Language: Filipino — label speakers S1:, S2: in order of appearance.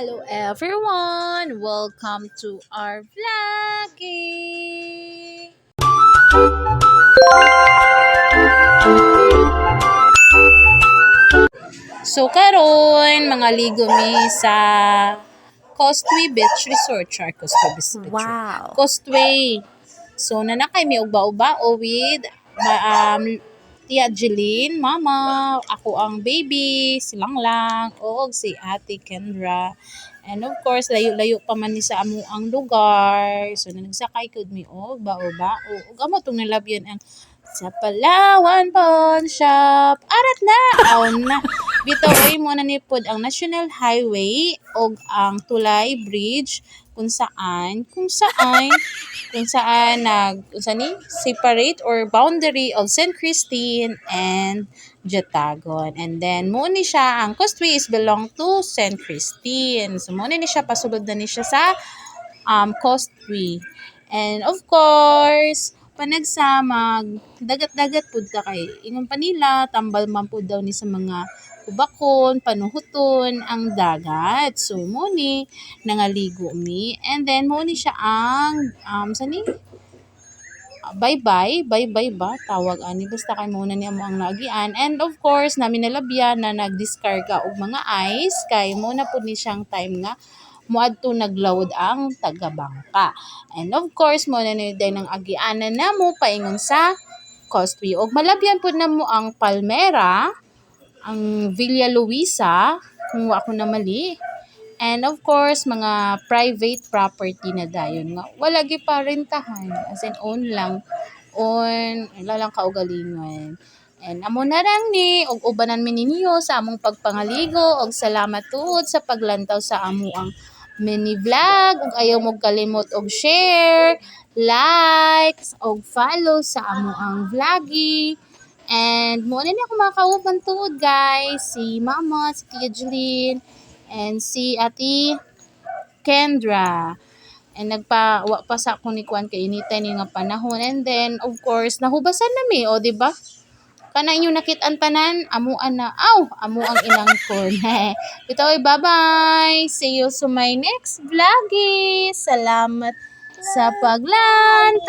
S1: Hello everyone! Welcome to our vlogging! So karon mga ligo mi sa Costway Beach Resort. Costway Beach Resort.
S2: Wow.
S1: Costway. So nanakay mi uba-uba with Tia Jeline, Mama, ako ang baby, silang lang, o si Ate Kendra. And of course, layo-layo pa man ni sa amo ang lugar. So, nagsakay kud mi og ba-uba. O amo tong nalabyan ang sa Palawan Pawn Shop. Arat na! Aw na. Bitaw mo na nipod ang National Highway og ang Tulay Bridge kung saan separate or boundary of St. Christine and Jatagon. And then mo ni siya ang Costway is belong to St. Christine. So mo ni siya pasulod na ni siya sa Costway. And of course, panagsamag dagat-dagat pud ta kay ingon pa nila tambal man pud daw ni sa mga ubakon, panuhuton ang dagat. So mo ni nangaligo mi and then mo ni siya ang bye-bye ba tawag ani basta kay muna ni amo ang nagian. And of course namin nalabyan na nagdiskarga og mga ice kay mo na pud ni siyang time nga moadto naglawod ang taga-bangka. And of course mo na ni day ng agianan namo paingon sa Costway og malabyan pud namo ang Palmera, ang Villa Luisa kung wa ako na mali. And of course, mga private property na dayon nga wala gyud parentahan as in own lang wala lang kaugalingon. And amo na lang ni og ubanan mi ninyo sa among pagpangaligo og salamat tuod sa paglantaw sa amo ang mini vlog ug ayaw mo kalimot og share, likes og follow sa amo ang vlogging. And mo na ni ako makauban tuod guys, si Mama, si Tia Jeline, and si Ate Kendra. And wa pa sa ako ni Kwan kay initay ni nga panahon. And then of course nahubasan na mi, o di ba? Kana inyo nakit-an tanan, amuan na. Amo ang inang kon. Bitaw, bye-bye. See you sa my next vlog. Salamat sa paglantaw.